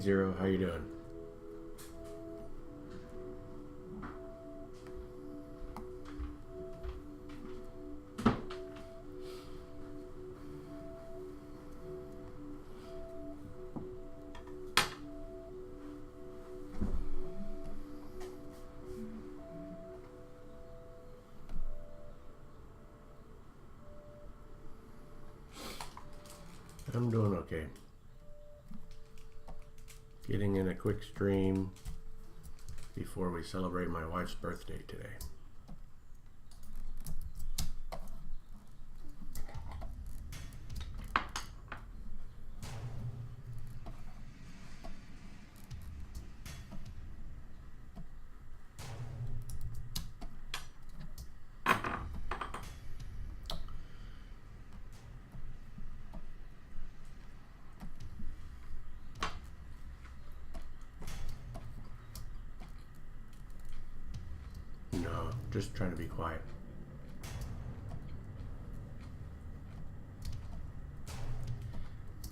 Zero, how you doing? I'm doing okay. Getting in a quick stream before we celebrate my wife's birthday today. No, just trying to be quiet.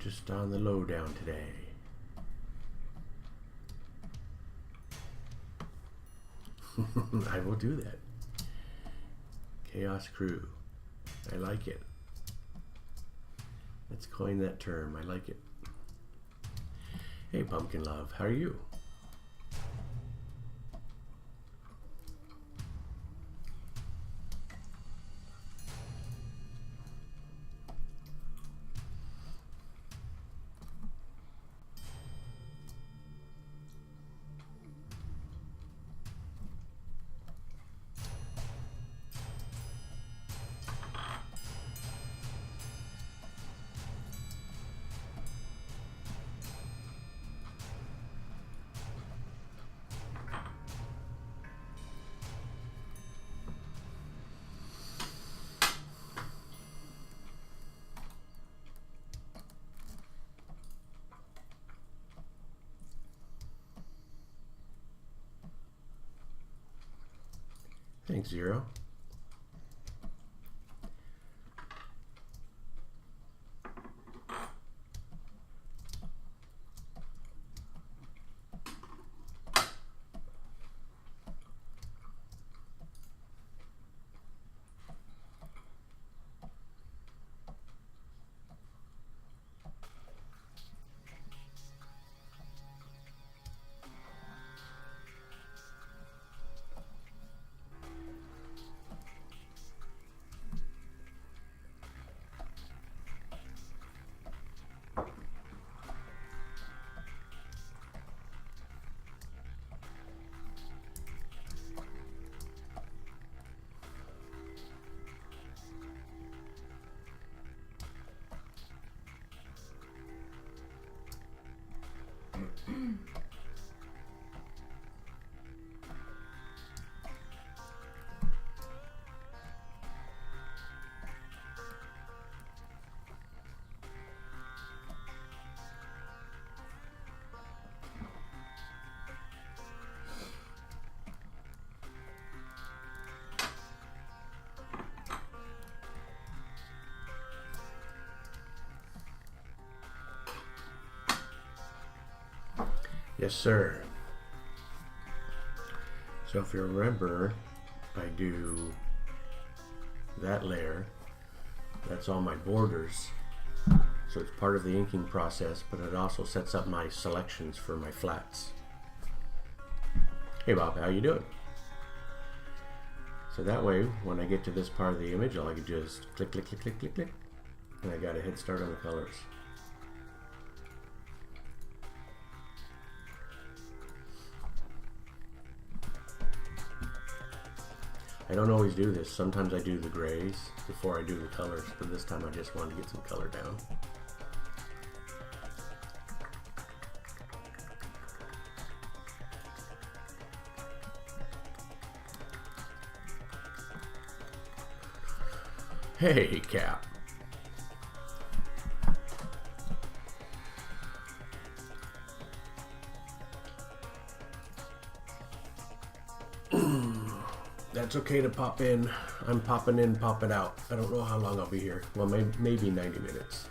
Just on the lowdown today. I will do that. Chaos Crew. I like it. Let's coin that term. I like it. Hey, Pumpkin Love. How are you? Thanks, Zero. Yes, sir. So if you remember, I do that layer. That's all my borders. So it's part of the inking process, but it also sets up my selections for my flats. Hey Bob, how you doing? So that way, when I get to this part of the image, all I can just click, click, click, click, click, click, and I got a head start on the colors. I don't always do this. Sometimes I do the grays before I do the colors, but this time I just wanted to get some color down. Hey, Cap. That's okay to pop in. I'm popping in, popping out. I don't know how long I'll be here. Well, maybe 90 minutes.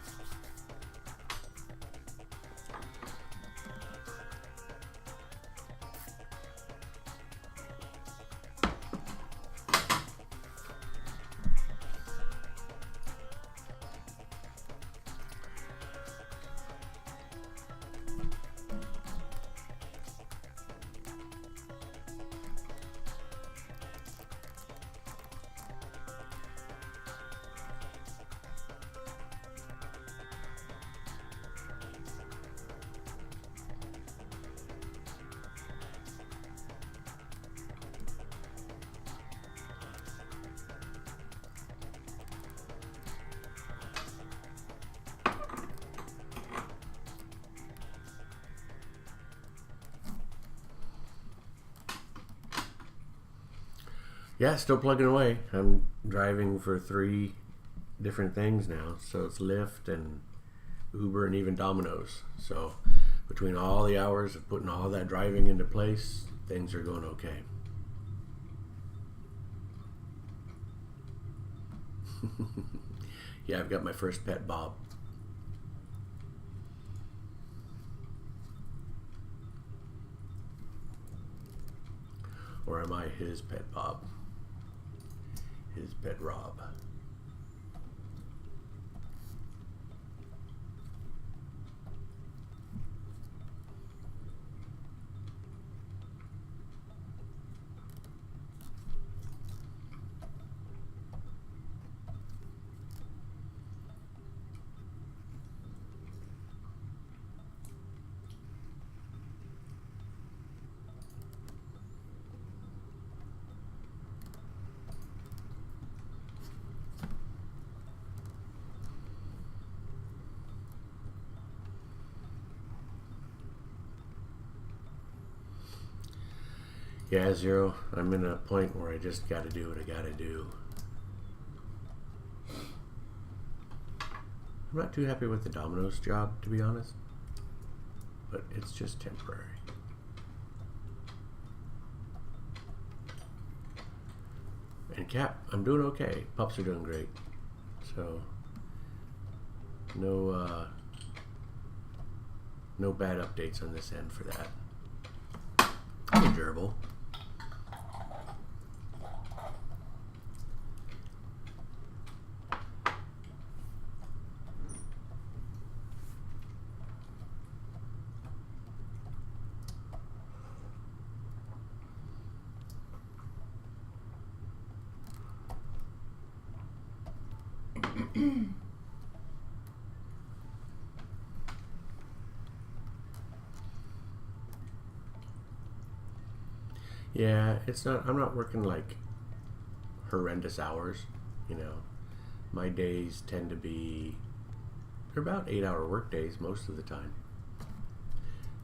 Yeah, still plugging away. I'm driving for 3 different things now. So it's Lyft and Uber and even Domino's. So between all the hours of putting all that driving into place, things are going okay. Yeah, I've got my first pet, Bob. Or am I his pet, Bob? His pet, Rob. Yeah, Zero, I'm in a point where I just got to do what I got to do. I'm not too happy with the Domino's job, to be honest, but it's just temporary. And Cap, I'm doing okay. Pups are doing great. So, no bad updates on this end for that. Hey, Gerbil. Yeah, it's not. I'm not working like horrendous hours. You know, my days tend to be. They're about 8-hour work days most of the time.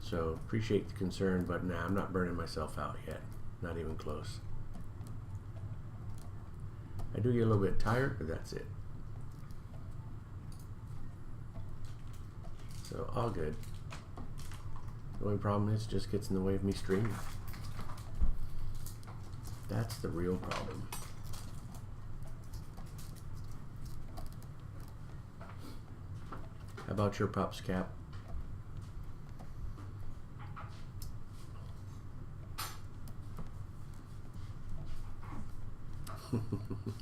So appreciate the concern, but nah, I'm not burning myself out yet. Not even close. I do get a little bit tired, but that's it. So all good. The only problem is it just gets in the way of me streaming. That's the real problem. How about your pups, Cap?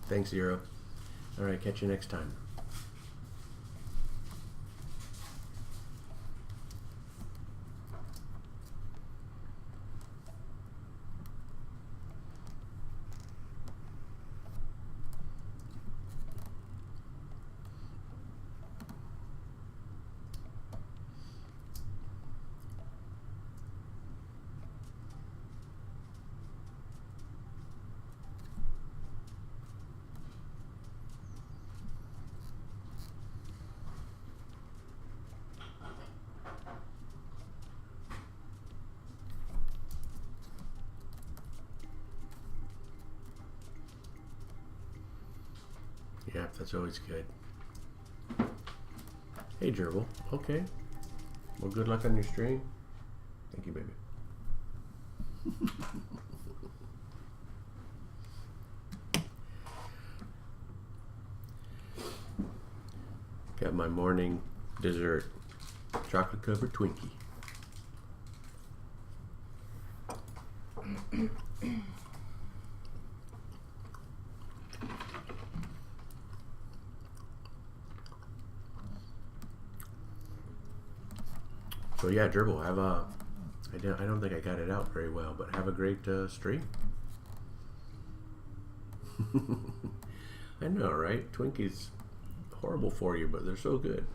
Thanks, Zero. All right, catch you next time. Yeah, that's always good. Hey, Gerbil. Okay. Well, good luck on your stream. Thank you, baby. Got my morning dessert. Chocolate covered Twinkie. So yeah, Gerbil, have a. I don't think I got it out very well, but have a great stream. I know, right? Twinkies horrible for you, but they're so good.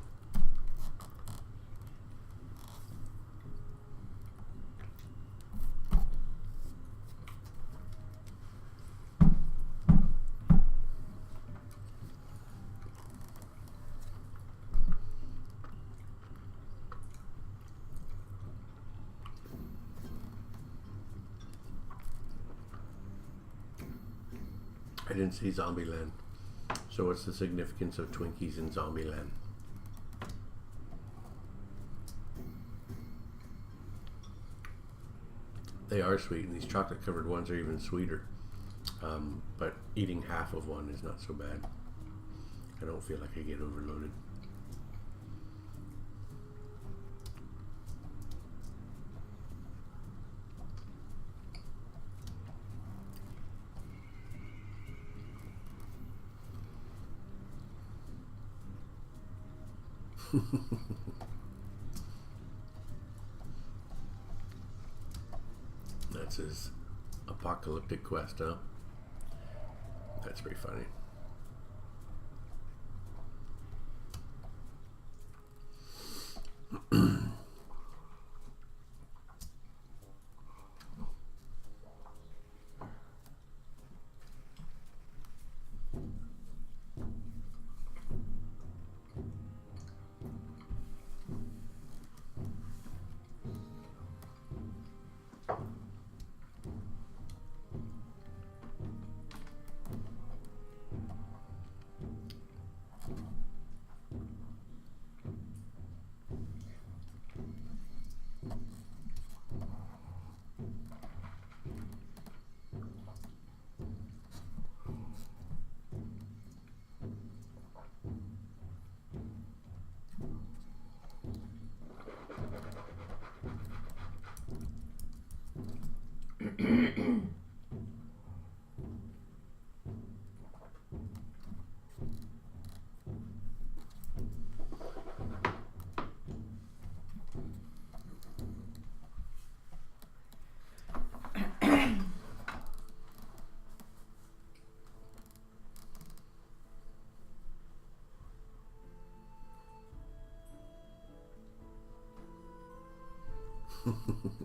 didn't see Zombieland. So what's the significance of Twinkies in Zombieland? They are sweet, and these chocolate covered ones are even sweeter. But eating half of one is not so bad. I don't feel like I get overloaded. That's his apocalyptic quest, huh? That's pretty funny.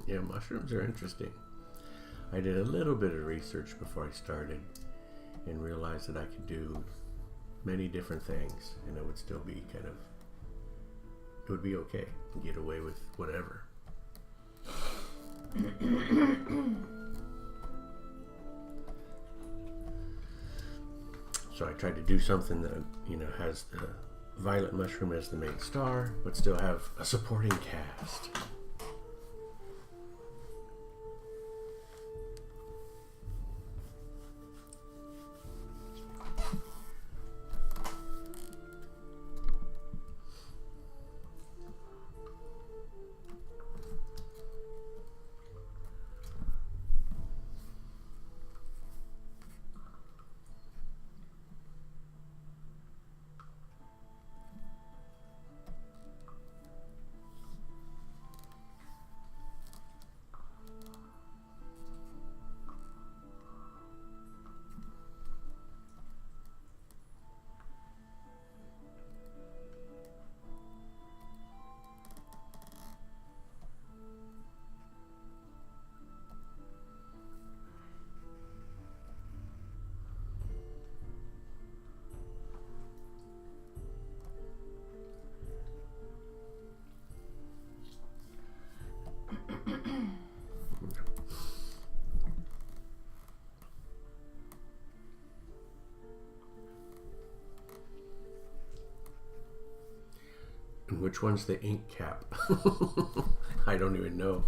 Yeah, mushrooms are interesting. I did a little bit of research before I started and realized that I could do many different things and it would still be kind of, it would be okay and get away with whatever. So I tried to do something that, you know, has the violet mushroom as the main star, but still have a supporting cast. And which one's the ink cap? I don't even know.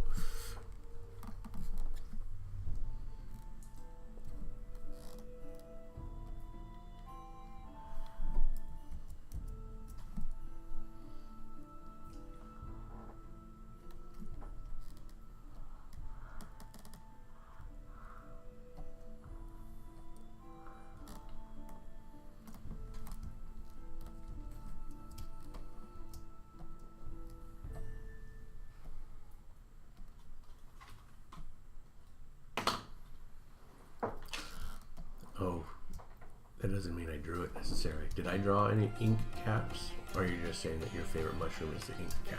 Oh, that doesn't mean I drew it necessarily. Did I draw any ink caps? Or are you just saying that your favorite mushroom is the ink cap?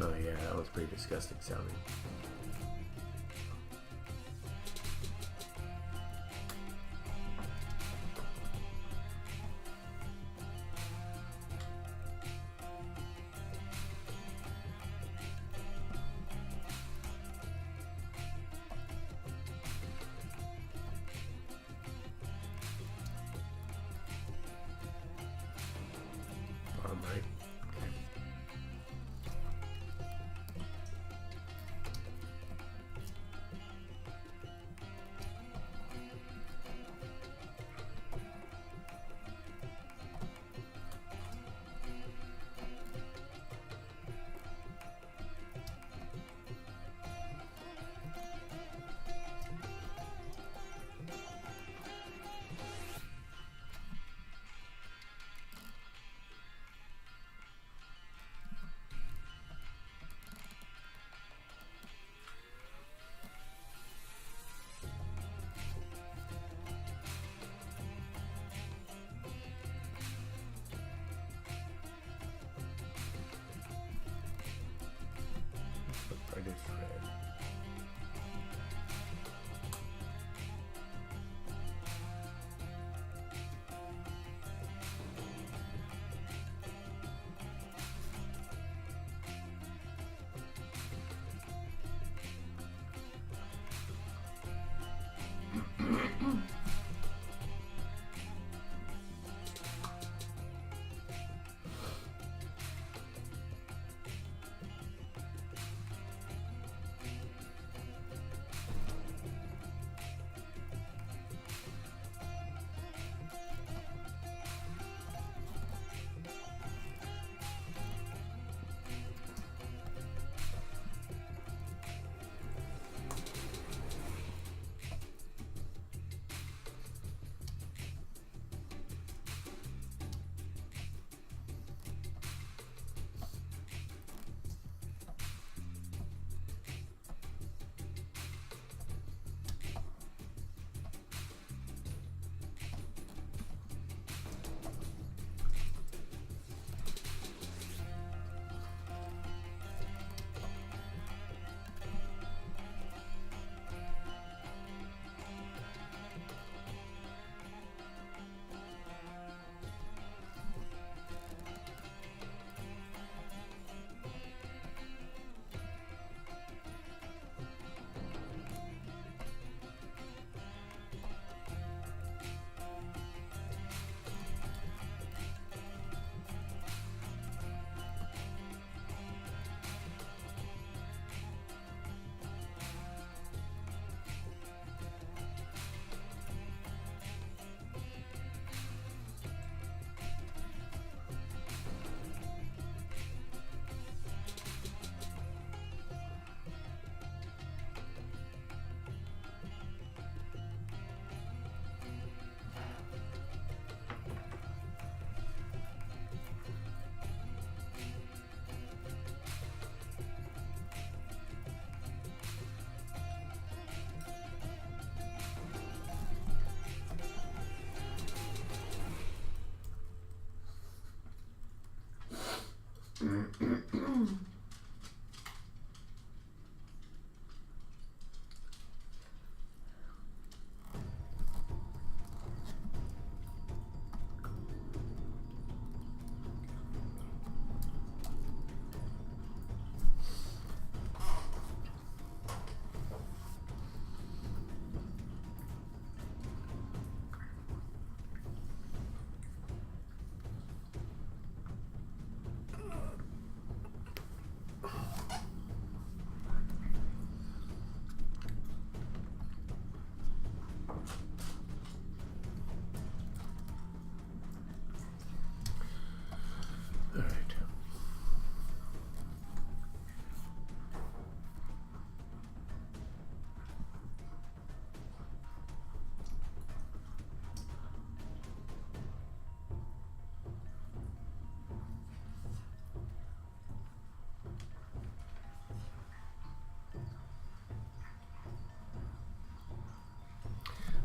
Oh yeah, that was pretty disgusting sounding. some, right? Okay. Brightest red.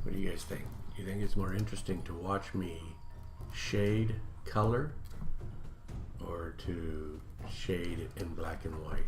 What do you guys think? Do you think it's more interesting to watch me shade color or to shade in black and white?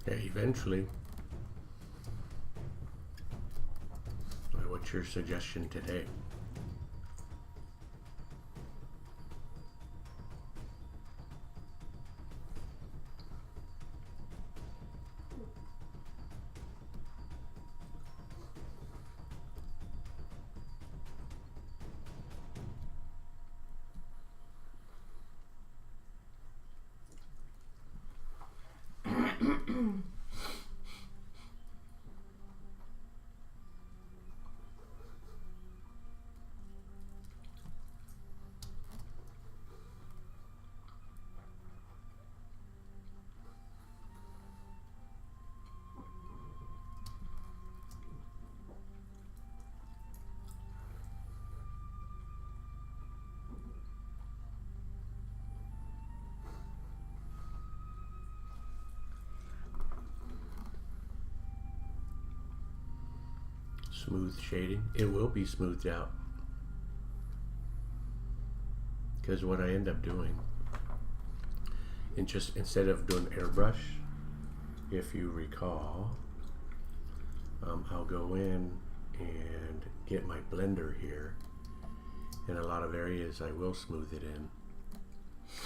Yeah, eventually. What's your suggestion today? Smooth shading. It will be smoothed out. Because what I end up doing, and just instead of doing airbrush, if you recall, I'll go in and get my blender here. In a lot of areas I will smooth it in.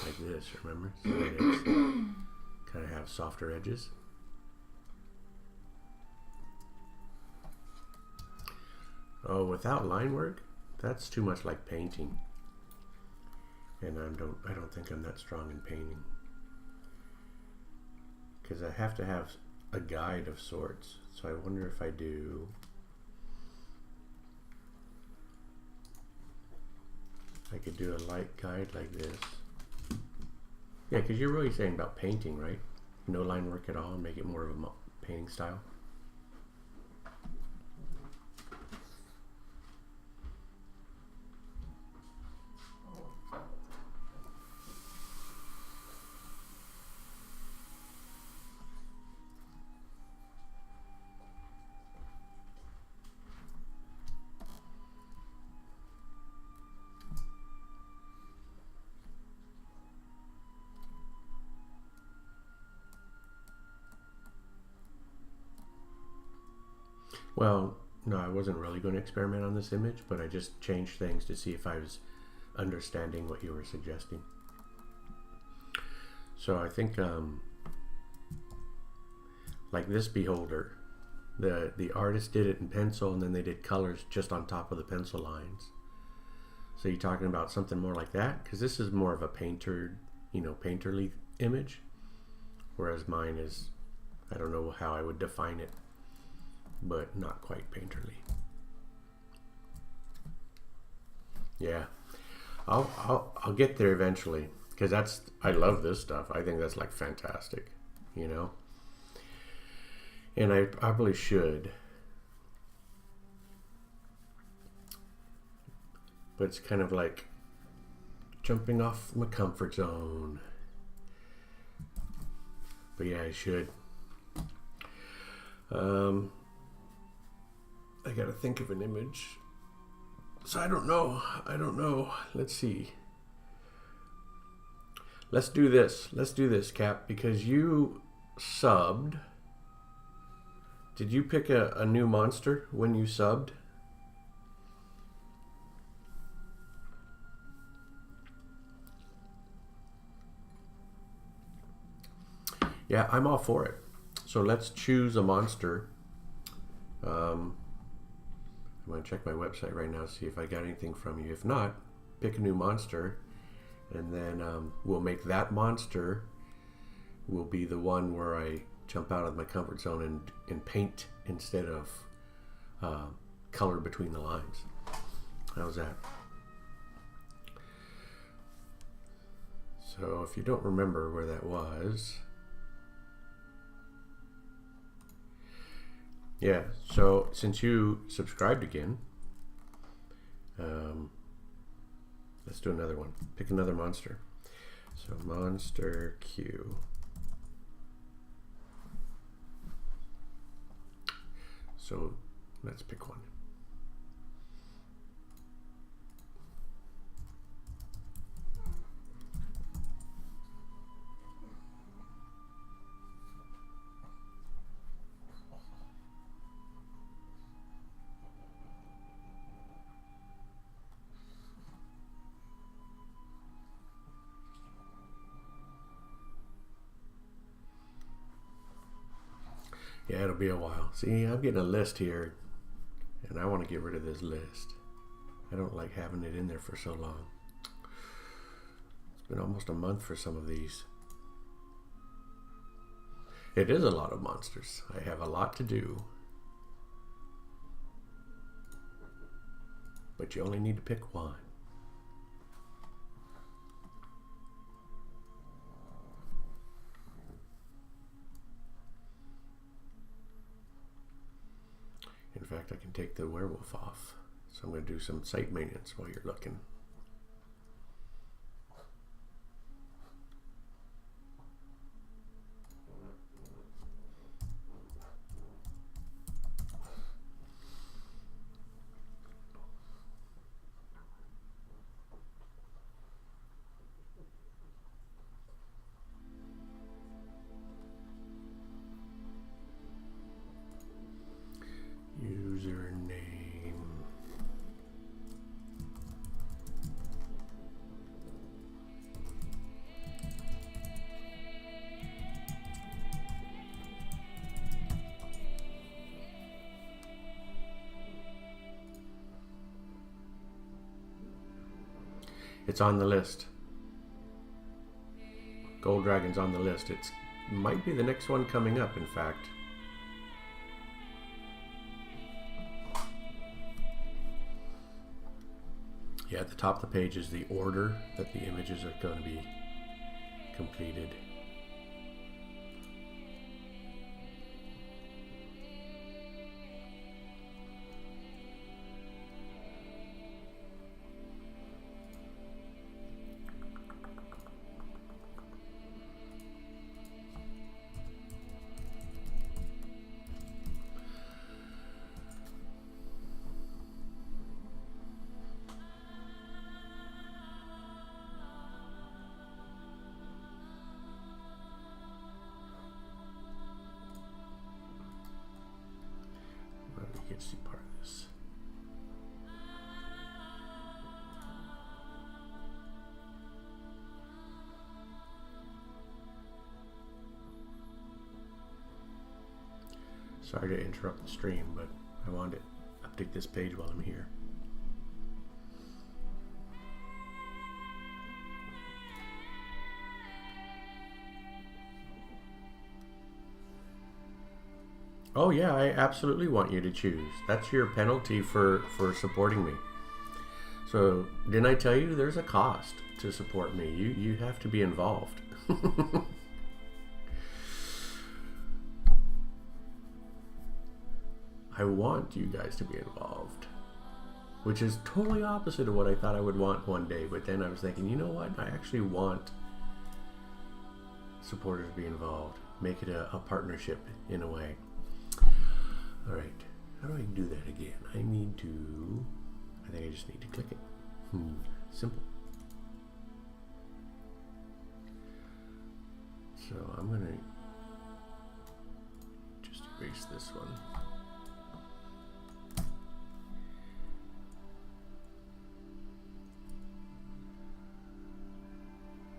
Like this, remember? So that it's kind of have softer edges. Oh, without line work, that's too much like painting. And I don't think I'm that strong in painting. Because I have to have a guide of sorts. So I wonder if I do. I could do a light guide like this. Yeah, because you're really saying about painting, right? No line work at all and make it more of a painting style. Well, no, I wasn't really going to experiment on this image, but I just changed things to see if I was understanding what you were suggesting. So I think like this beholder, the artist did it in pencil and then they did colors just on top of the pencil lines. So you're talking about something more like that? Because this is more of a painter, painterly image, whereas mine is, I don't know how I would define it, but not quite painterly. Yeah, I'll get there eventually, because I love this stuff. I think that's like fantastic, and I probably should, but it's kind of like jumping off my comfort zone. But yeah, I should. I gotta think of an image. So I don't know. Let's see. Let's do this, Cap, because you subbed. Did you pick a new monster when you subbed? Yeah, I'm all for it. So let's choose a monster. I'm going to check my website right now to see if I got anything from you. If not, pick a new monster, and then we'll make that monster will be the one where I jump out of my comfort zone and paint instead of color between the lines. How's that? So if you don't remember where that was, yeah, so since you subscribed again, let's do another one. Pick another monster. So Monster Q. So let's pick one. Yeah, it'll be a while. See, I'm getting a list here, and I want to get rid of this list. I don't like having it in there for so long. It's been almost a month for some of these. It is a lot of monsters. I have a lot to do. But you only need to pick one. In fact, I can take the werewolf off. So I'm going to do some site maintenance while you're looking. Username. It's on the list. Gold Dragon's on the list. It might be the next one coming up, in fact. Yeah, at the top of the page is the order that the images are going to be completed. Get to see part of this. Sorry to interrupt the stream, but I wanted to update this page while I'm here. Oh yeah, I absolutely want you to choose. That's your penalty for supporting me. So, didn't I tell you there's a cost to support me? You have to be involved. I want you guys to be involved. Which is totally opposite of what I thought I would want one day. But then I was thinking, you know what? I actually want supporters to be involved. Make it a partnership in a way. Alright, how do I do that again? I think I just need to click it. Simple. So I'm going to just erase this one.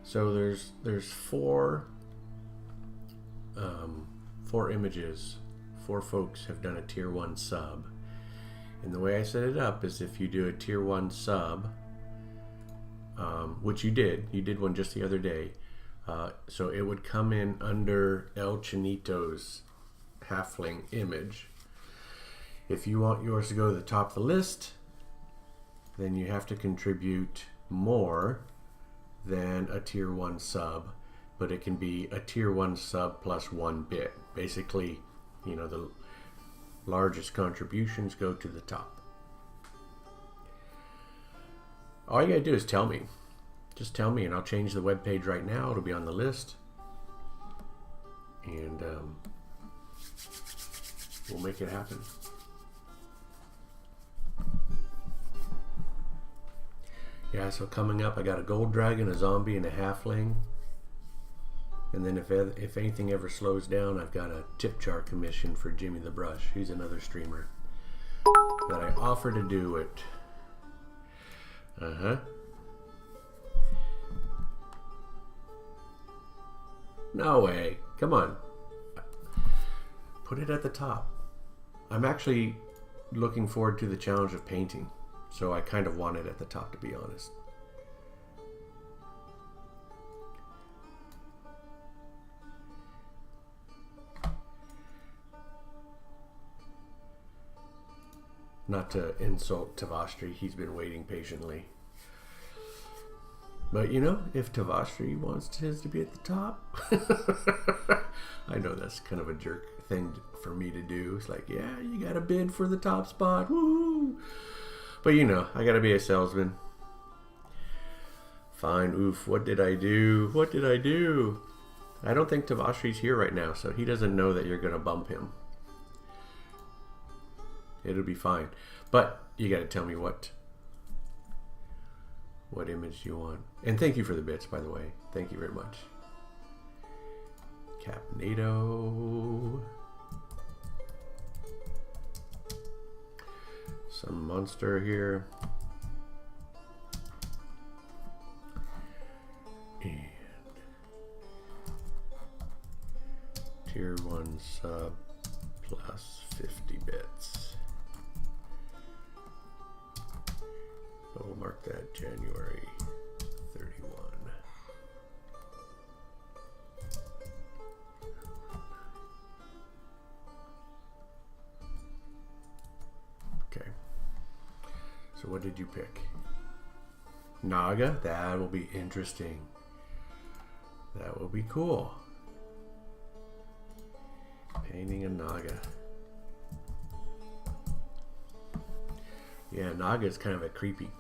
So there's four images. 4 folks have done a tier 1 sub, and the way I set it up is if you do a tier 1 sub, which you did one just the other day, so it would come in under El Chinito's halfling image. If you want yours to go to the top of the list, then you have to contribute more than a tier 1 sub, but it can be a tier 1 sub plus 1 bit. Basically, you know, the largest contributions go to the top. All you gotta do is tell me. Just tell me and I'll change the web page right now. It'll be on the list. And we'll make it happen. Yeah, so coming up, I got a gold dragon, a zombie, and a halfling. And then if anything ever slows down, I've got a tip jar commission for Jimmy the Brush. He's another streamer that I offer to do it. No way. Come on. Put it at the top. I'm actually looking forward to the challenge of painting, so I kind of want it at the top, to be honest. Not to insult Tavastri, he's been waiting patiently. But you know, if Tavastri wants his to be at the top, I know that's kind of a jerk thing for me to do. It's like, yeah, you got to bid for the top spot, woo! But you know, I got to be a salesman. Fine, oof, what did I do? What did I do? I don't think Tavastri's here right now, so he doesn't know that you're going to bump him. It'll be fine. But you got to tell me what image you want. And thank you for the bits, by the way. Thank you very much. Capnado. Some monster here. And tier 1 sub plus 50 bits. We'll mark that January 31. Okay. So what did you pick? Naga? That will be interesting. That will be cool. Painting a Naga. Yeah, Naga is kind of a creepy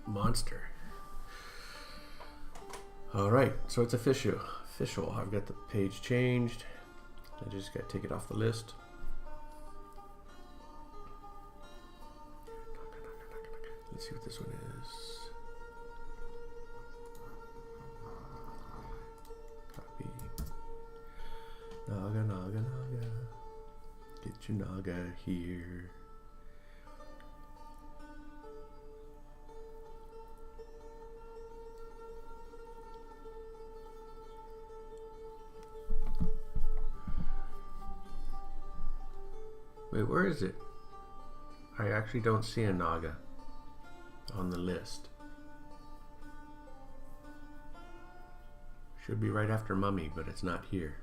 monster. All right, so it's official. I've got the page changed. I just got to take it off the list. Let's see what this one is. Copy. Naga. Get your Naga here. Wait, where is it? I actually don't see a Naga on the list. Should be right after Mummy, but it's not here.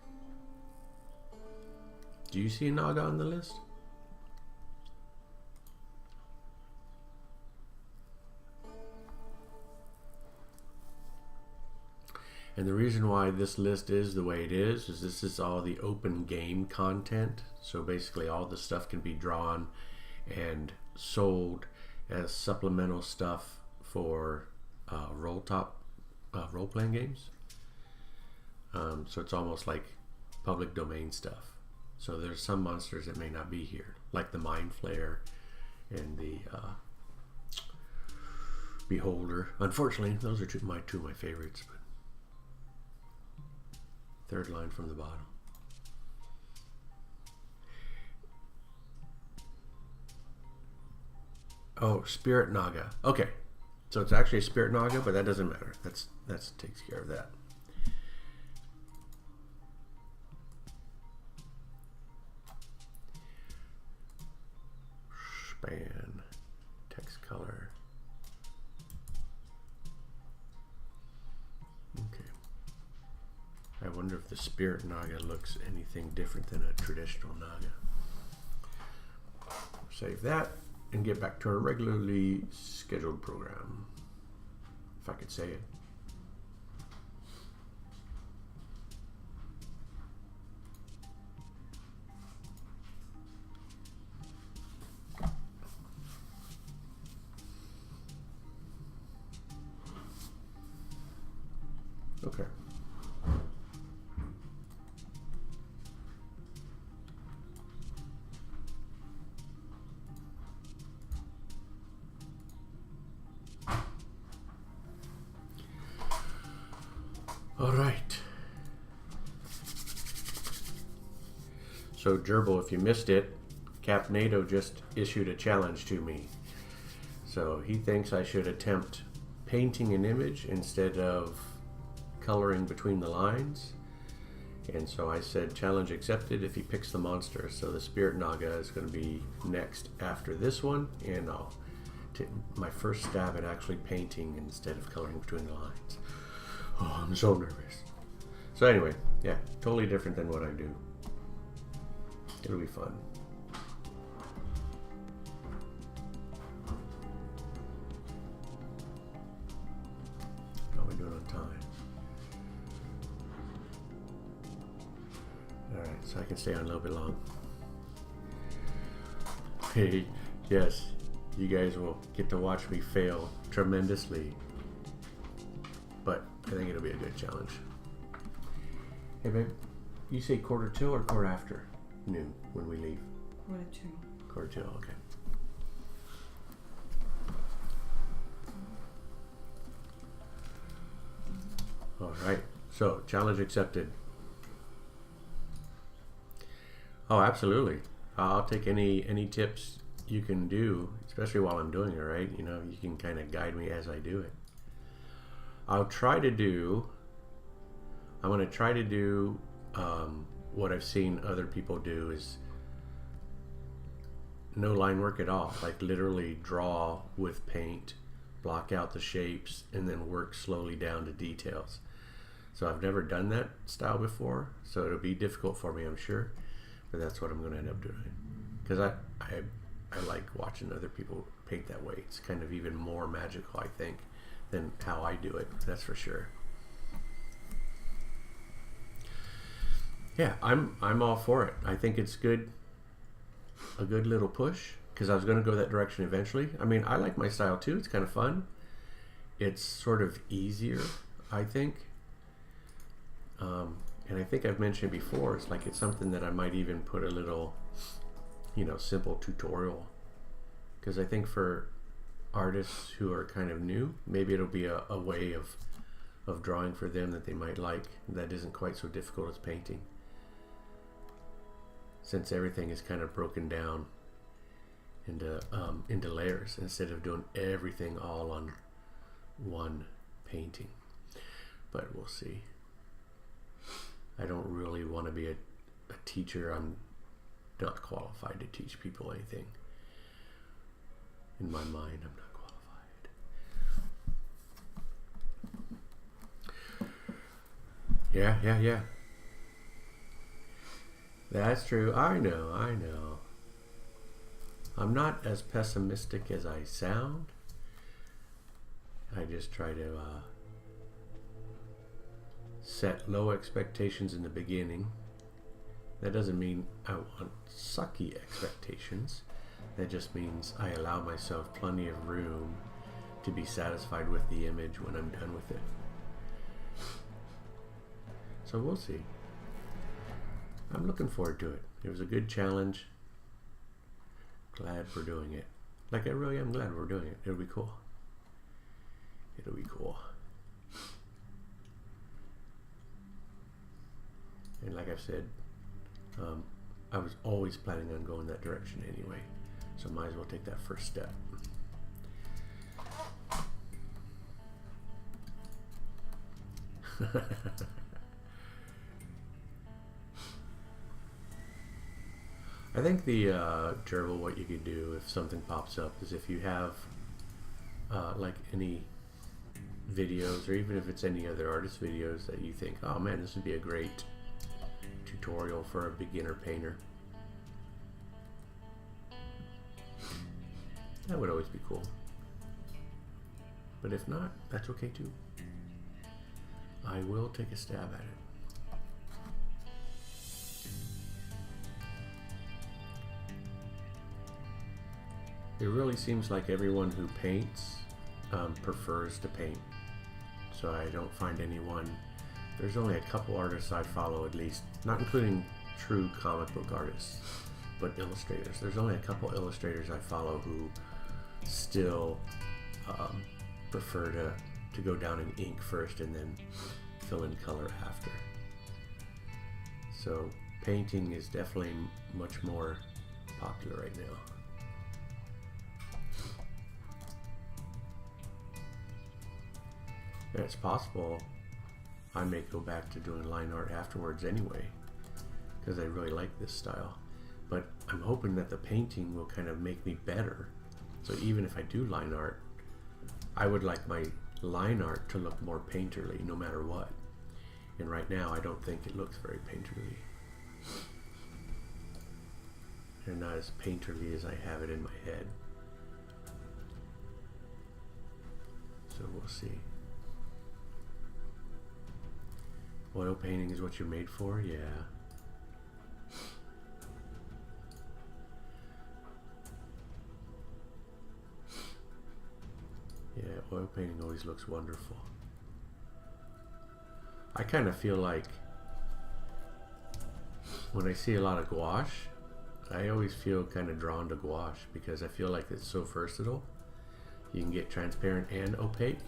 Do you see a Naga on the list? And the reason why this list is the way it is this is all the open game content. So basically all the stuff can be drawn and sold as supplemental stuff for role-playing games. So it's almost like public domain stuff. So there's some monsters that may not be here, like the Mind Flayer and the Beholder. Unfortunately, those are two of my favorites. But third line from the bottom. Oh, Spirit Naga. Okay, so it's actually a Spirit Naga, but that doesn't matter. That's takes care of that. Span, text color. Okay. I wonder if the Spirit Naga looks anything different than a traditional Naga. Save that and get back to our regularly scheduled program, if I could say it. Okay. All right. So Gerbil, if you missed it, Capnado just issued a challenge to me. So he thinks I should attempt painting an image instead of coloring between the lines. And so I said challenge accepted if he picks the monster. So the Spirit Naga is going to be next after this one, and I'll take my first stab at actually painting instead of coloring between the lines. Oh, I'm so nervous. So anyway, yeah, totally different than what I do. It'll be fun. How are we doing on time? Alright, so I can stay on a little bit long. Hey, yes, you guys will get to watch me fail tremendously. But I think it'll be a good challenge. Hey babe, you say 1:45 or 1/4 noon when we leave? 1:45. 1:45, okay. Alright, so challenge accepted. Oh, absolutely. I'll take any tips you can do, especially while I'm doing it, right? You know, you can kind of guide me as I do it. I'm going to try to do what I've seen other people do is no line work at all. Like literally draw with paint, block out the shapes, and then work slowly down to details. So I've never done that style before, so it'll be difficult for me, I'm sure. But that's what I'm going to end up doing. Because I like watching other people paint that way. It's kind of even more magical, I think, than how I do it. That's for sure. Yeah, I'm all for it. I think it's good, a good little push, because I was going to go that direction eventually. I mean, I like my style too. It's kind of fun. It's sort of easier, I think. And I think I've mentioned before, it's something that I might even put a little, you know, simple tutorial. Because I think for artists who are kind of new, maybe it'll be a way of drawing for them that they might like that isn't quite so difficult as painting. Since everything is kind of broken down into layers instead of doing everything all on one painting. But we'll see. I don't really want to be a teacher. I'm not qualified to teach people anything. In my mind, I'm not qualified. Yeah. That's true. I know. I'm not as pessimistic as I sound. I just try to set low expectations in the beginning. That doesn't mean I want sucky expectations. That just means I allow myself plenty of room to be satisfied with the image when I'm done with it. So we'll see. I'm looking forward to it. It was a good challenge. Glad we're doing it. Like, I really am glad we're doing it. It'll be cool. It'll be cool. And like I've said, I was always planning on going that direction anyway. So might as well take that first step. I think the gerbil, what you could do if something pops up is if you have like any videos, or even if it's any other artist videos that you think, oh man, this would be a great tutorial for a beginner painter. That would always be cool. But if not, that's okay too. I will take a stab at it. It really seems like everyone who paints prefers to paint. So I don't find anyone, there's only a couple artists I follow at least, not including true comic book artists, but illustrators. There's only a couple illustrators I follow who still prefer to go down in ink first and then fill in color after. So painting is definitely much more popular right now. And it's possible I may go back to doing line art afterwards anyway, because I really like this style. But I'm hoping that the painting will kind of make me better. So even if I do line art, I would like my line art to look more painterly no matter what. And right now I don't think it looks very painterly. They're not as painterly as I have it in my head. So we'll see. Oil painting is what you're made for? Yeah. Yeah, oil painting always looks wonderful. I kind of feel like when I see a lot of gouache, I always feel kind of drawn to gouache because I feel like it's so versatile. You can get transparent and opaque.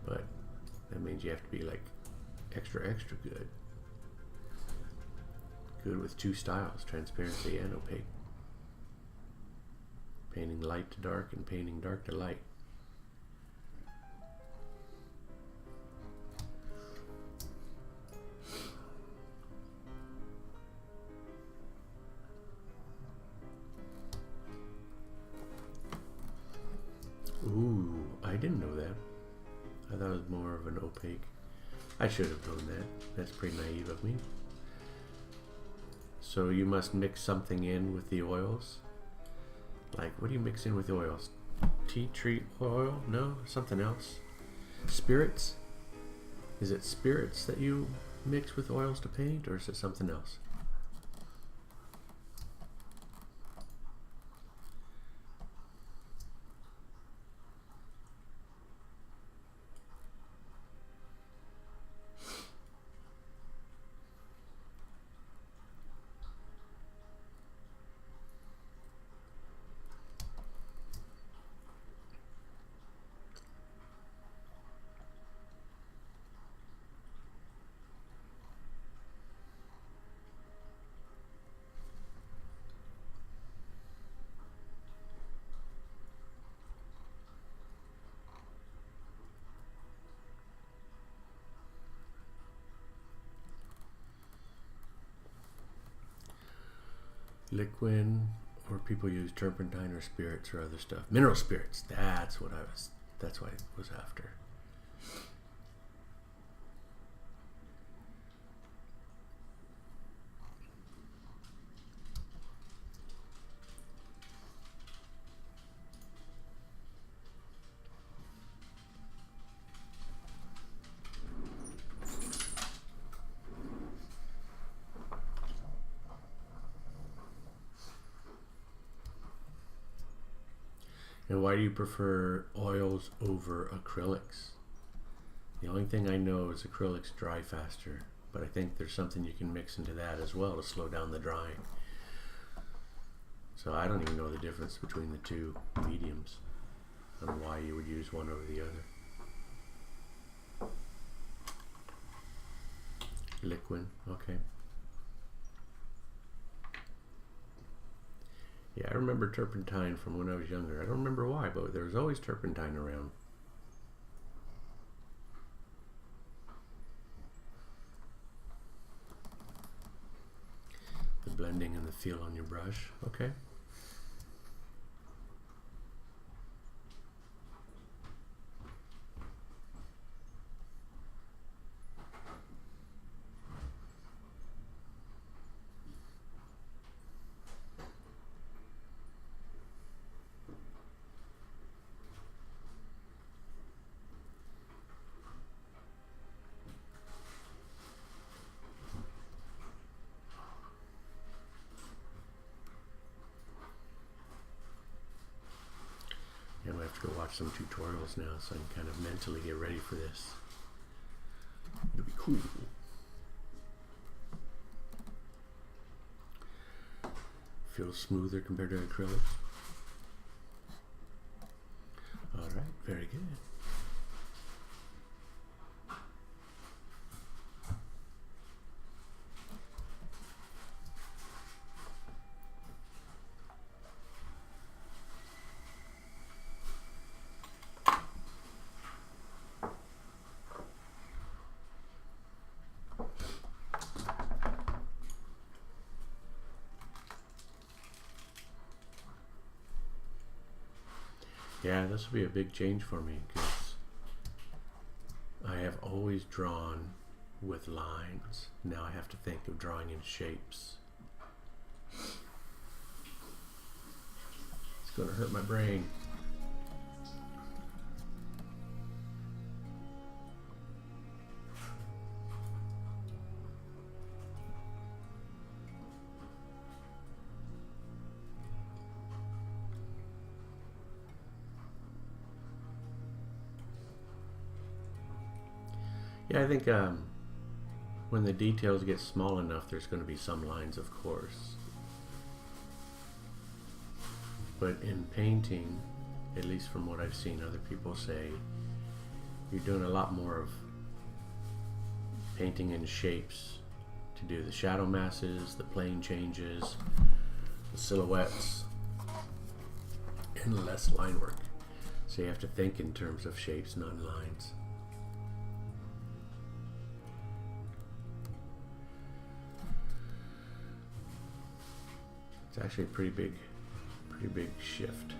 But that means you have to be like extra good. Good with two styles, transparency and opaque. Painting light to dark and painting dark to light. Ooh, I didn't know that. I thought it was more of an opaque. I should have known that. That's pretty naive of me. So you must mix something in with the oils? Like, what do you mix in with the oils? Tea tree oil? No? Something else? Spirits? Is it spirits that you mix with oils to paint, or is it something else? Liquid, or people use turpentine or spirits or other stuff. Mineral spirits. That's what that's what I was after. And why do you prefer oils over acrylics? The only thing I know is acrylics dry faster, but I think there's something you can mix into that as well to slow down the drying. So I don't even know the difference between the two mediums and why you would use one over the other. Liquid, okay. Yeah, I remember turpentine from when I was younger. I don't remember why, but there was always turpentine around. The blending and the feel on your brush, okay. I'm going to have to go watch some tutorials now so I can kind of mentally get ready for this. It'll be cool. Feels smoother compared to acrylics. Alright, very good. Yeah, this will be a big change for me because I have always drawn with lines. Now I have to think of drawing in shapes. It's going to hurt my brain. Yeah, I think when the details get small enough, there's going to be some lines, of course. But in painting, at least from what I've seen other people say, you're doing a lot more of painting in shapes to do the shadow masses, the plane changes, the silhouettes, and less line work. So you have to think in terms of shapes, not lines. It's actually a pretty big shift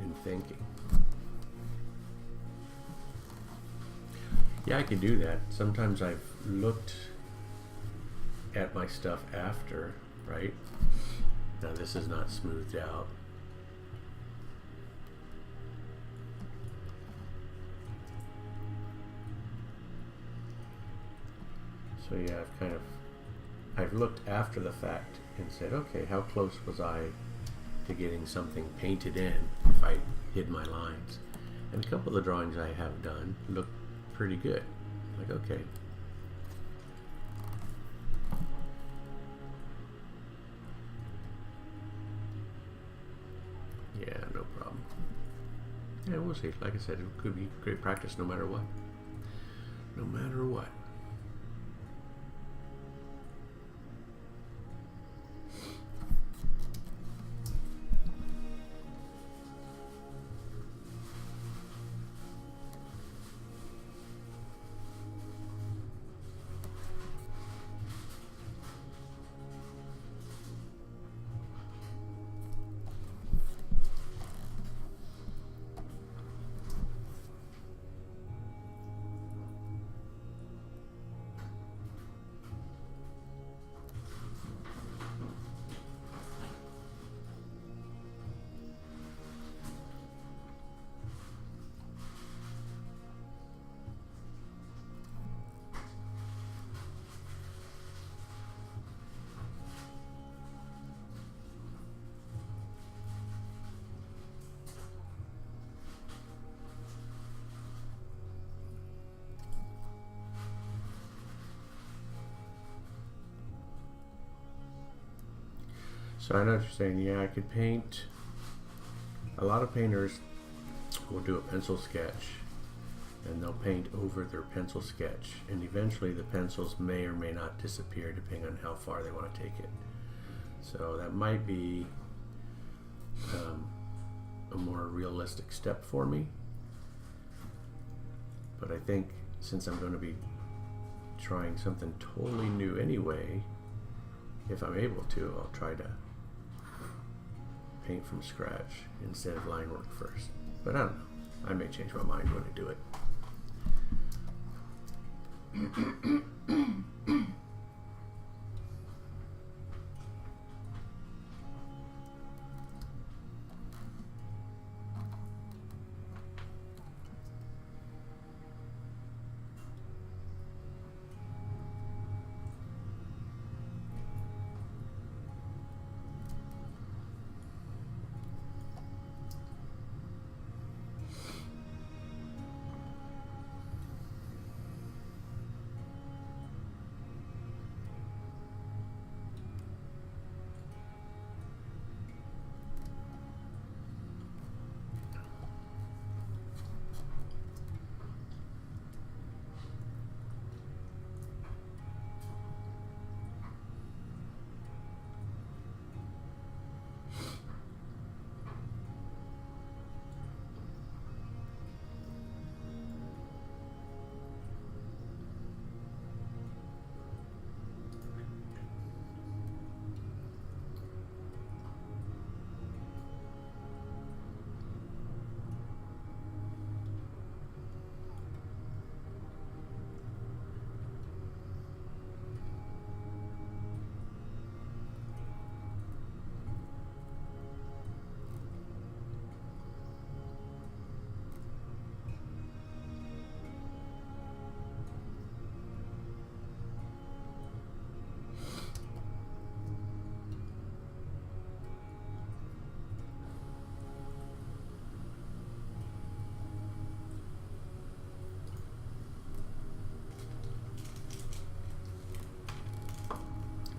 in thinking. Yeah, I can do that. Sometimes I've looked at my stuff after, right? Now this is not smoothed out. So yeah, I've looked after the fact and said, okay, how close was I to getting something painted in if I hid my lines? And a couple of the drawings I have done look pretty good. Like, okay. Yeah, no problem. Yeah, we'll see. Like I said, it could be great practice no matter what. No matter what. So I know what you're saying. Yeah, I could paint. A lot of painters will do a pencil sketch and they'll paint over their pencil sketch, and eventually the pencils may or may not disappear depending on how far they want to take it. So that might be a more realistic step for me. But I think since I'm going to be trying something totally new anyway, if I'm able to, I'll try to paint from scratch instead of line work first. But I don't know. I may change my mind when I do it.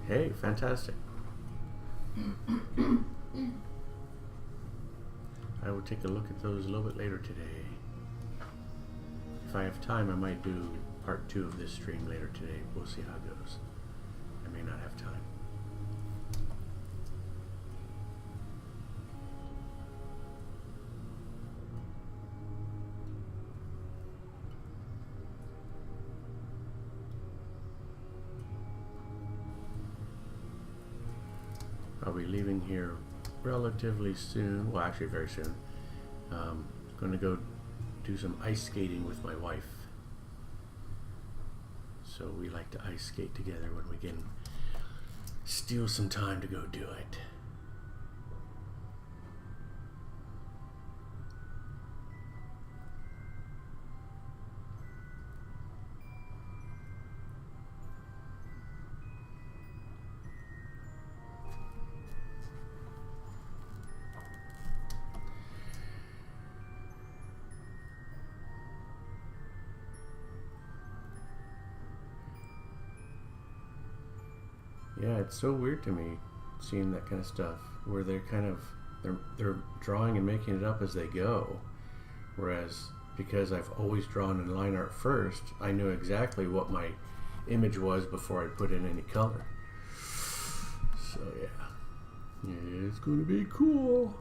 Hey, fantastic. I will take a look at those a little bit later today. If I have time, I might do part 2 of this stream later today. We'll see how it goes. I may not have time. I'll be leaving here relatively soon. Well, actually very soon. Going to go do some ice skating with my wife. So we like to ice skate together when we can steal some time to go do it. Yeah, it's so weird to me seeing that kind of stuff where they're kind of they're drawing and making it up as they go, whereas because I've always drawn in line art first, I knew exactly what my image was before I put in any color. So yeah, it's going to be cool.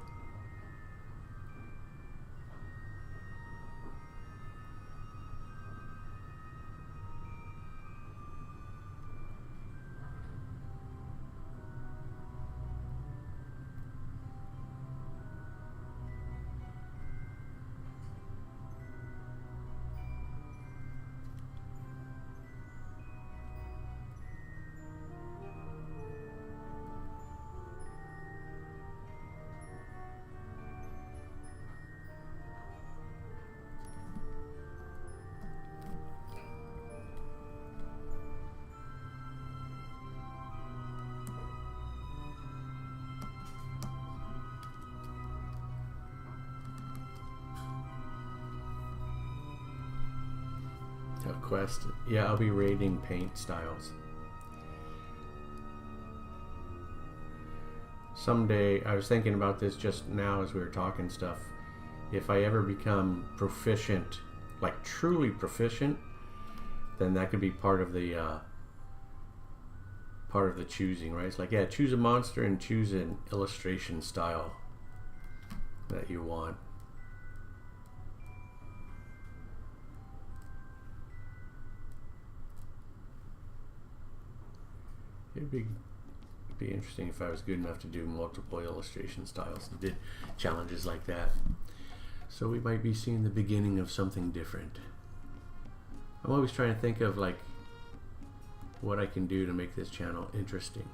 Quest. Yeah, I'll be rating paint styles. Someday, I was thinking about this just now as we were talking stuff. If I ever become proficient, like truly proficient, then that could be part of the choosing, right? It's like, yeah, choose a monster and choose an illustration style that you want. It'd be interesting if I was good enough to do multiple illustration styles and did challenges like that. So we might be seeing the beginning of something different. I'm always trying to think of like what I can do to make this channel interesting.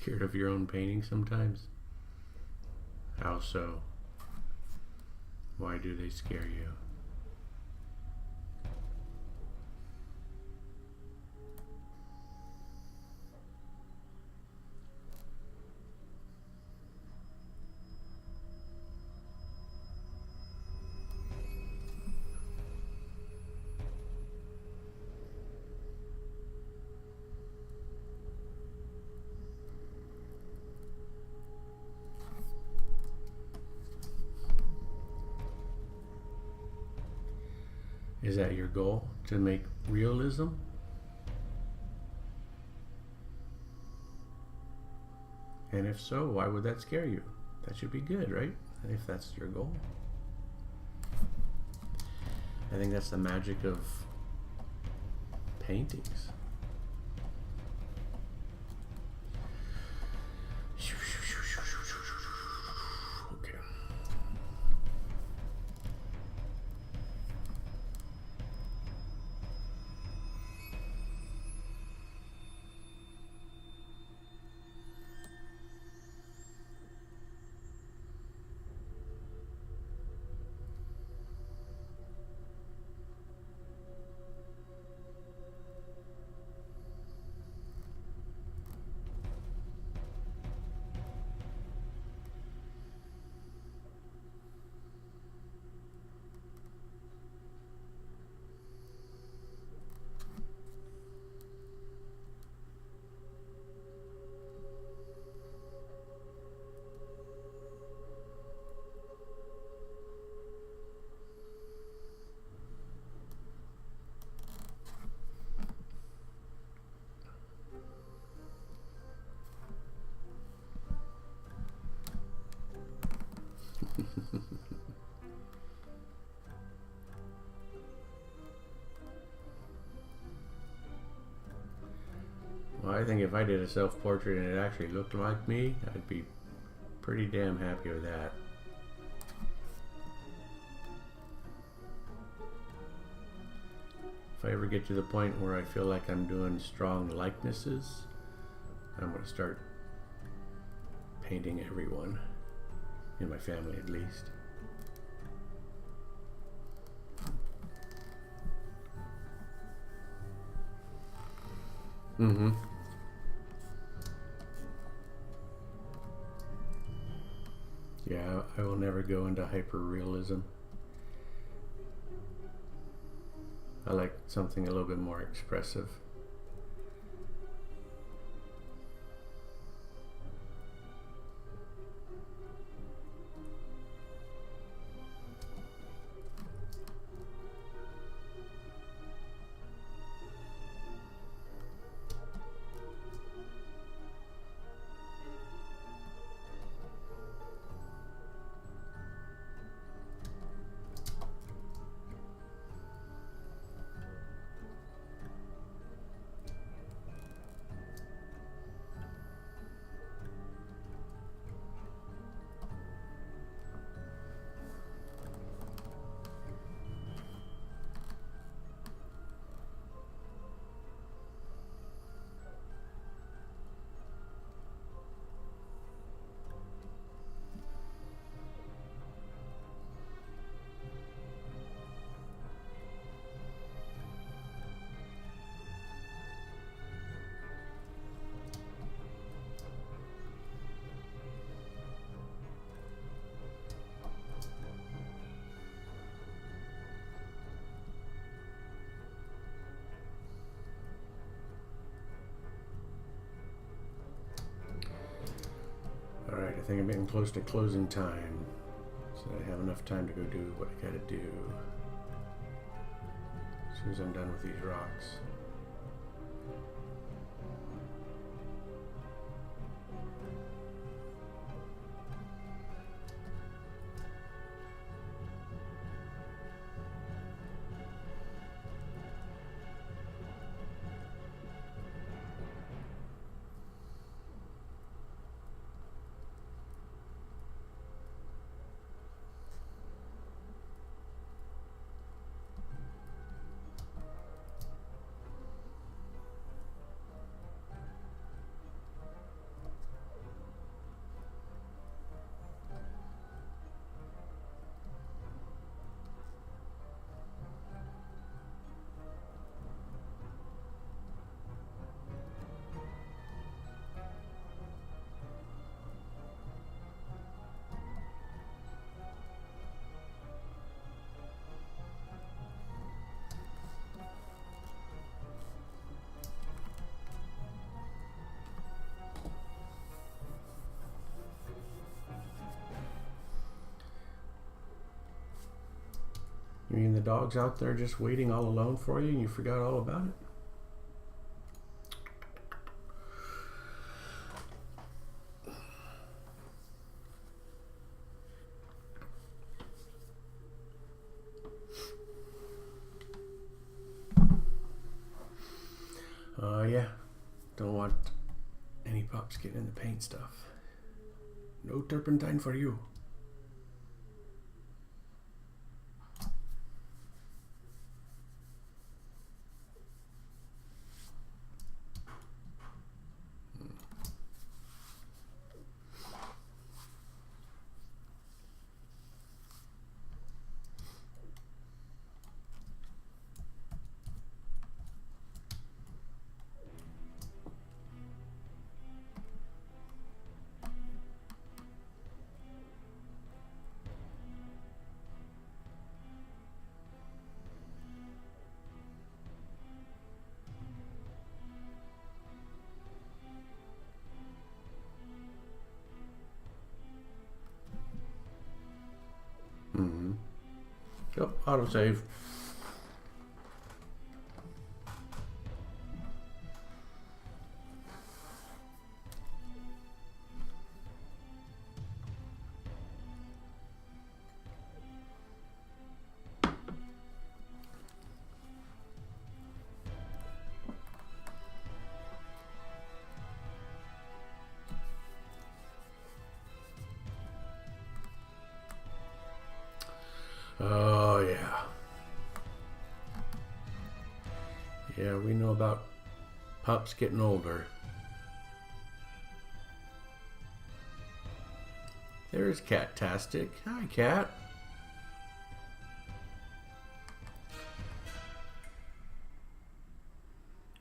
scared of your own painting sometimes? How so? Why do they scare you? Is that your goal, to make realism? And if so, why would that scare you? That should be good, right? If that's your goal. I think that's the magic of paintings. Okay. Well, I think if I did a self-portrait and it actually looked like me, I'd be pretty damn happy with that. If I ever get to the point where I feel like I'm doing strong likenesses, I'm going to start painting everyone, in my family at least. Mm-hmm. Yeah, I will never go into hyper-realism. I like something a little bit more expressive. Alright, I think I'm getting close to closing time, so I have enough time to go do what I gotta do as soon as I'm done with these rocks. I mean, the dog's out there just waiting all alone for you and you forgot all about it? Yeah, don't want any pups getting in the paint stuff. No turpentine for you. Yep, autosave. Oh, yeah. Yeah, we know about pups getting older. There's Cat-tastic. Hi, Cat.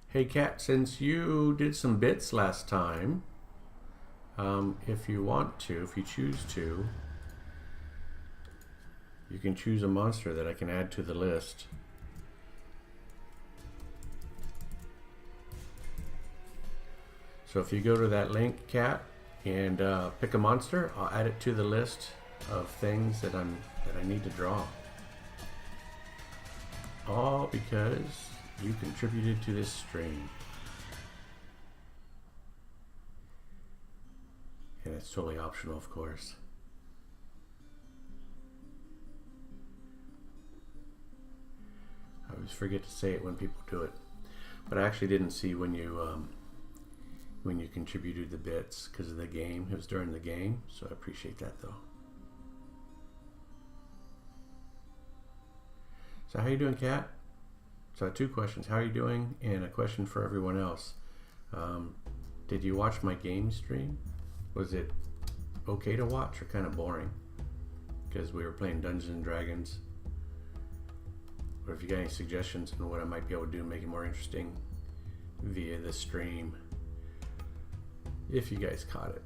Hey, Cat, since you did some bits last time, if you want to, if you choose to, you can choose a monster that I can add to the list. So if you go to that link, Cat, and pick a monster, I'll add it to the list of things that I need to draw. All because you contributed to this stream. And it's totally optional, of course. I always forget to say it when people do it, but I actually didn't see when you contributed the bits because of the game. It was during the game, so I appreciate that though. So how you doing, Kat? So I have two questions. How are you doing? And a question for everyone else. Did you watch my game stream? Was it okay to watch or kind of boring? Because we were playing Dungeons and Dragons. Or if you got any suggestions on what I might be able to do to make it more interesting via the stream, if you guys caught it.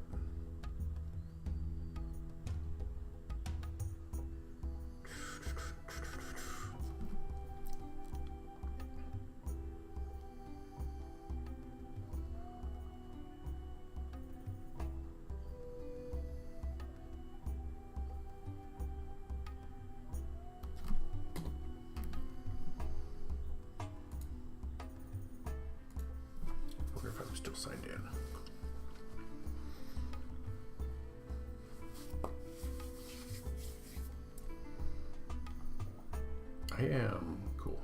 I wonder if I'm still signed in. I am. Cool.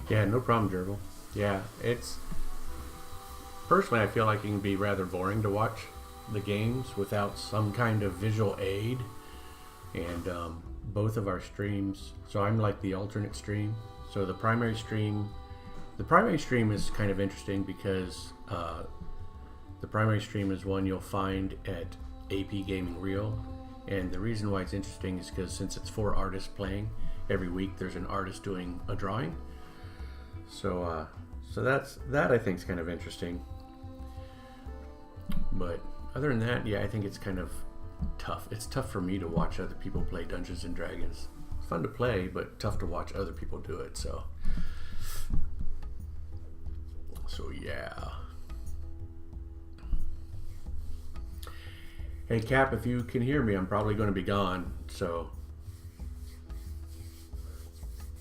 Yeah, no problem, Gerbil. Yeah, it's... Personally, I feel like it can be rather boring to watch the games without some kind of visual aid. And both of our streams, so I'm like the alternate stream. So the primary stream is kind of interesting because the primary stream is one you'll find at AP Gaming Reel. And the reason why it's interesting is because since it's 4 artists playing, every week there's an artist doing a drawing. So that I think is kind of interesting. But other than that, yeah, I think it's kind of tough. It's tough for me to watch other people play Dungeons and Dragons. It's fun to play, but tough to watch other people do it. So yeah. Hey Cap, if you can hear me, I'm probably going to be gone. So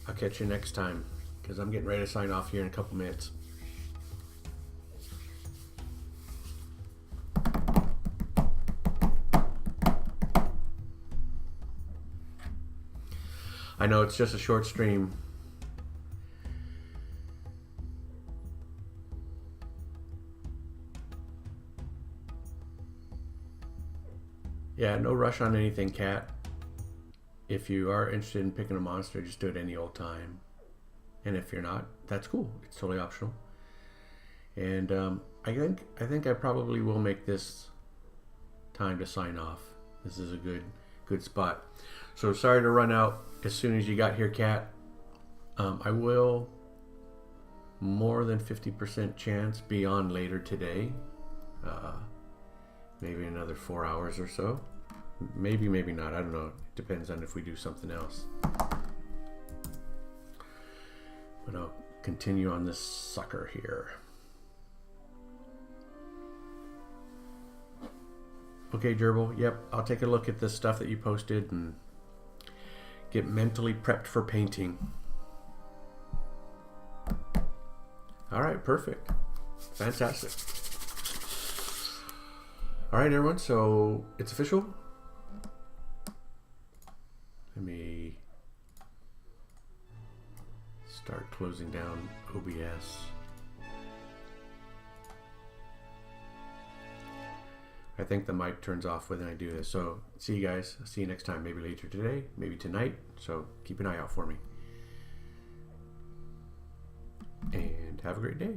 I'll catch you next time because I'm getting ready to sign off here in a couple minutes. I know it's just a short stream. Yeah, no rush on anything, Cat. If you are interested in picking a monster, just do it any old time. And if you're not, that's cool. It's totally optional. And I think I probably will make this time to sign off. This is a good spot. So sorry to run out as soon as you got here, Cat. I will more than 50% chance be on later today. Maybe another 4 hours or so. Maybe not. I don't know. It depends on if we do something else. But I'll continue on this sucker here. Okay, Gerbil. Yep, I'll take a look at the stuff that you posted and get mentally prepped for painting. All right, perfect. Fantastic. All right, everyone, so it's official. Let me start closing down OBS. I think the mic turns off when I do this. So see you guys. See you next time. Maybe later today, maybe tonight. So keep an eye out for me. And have a great day.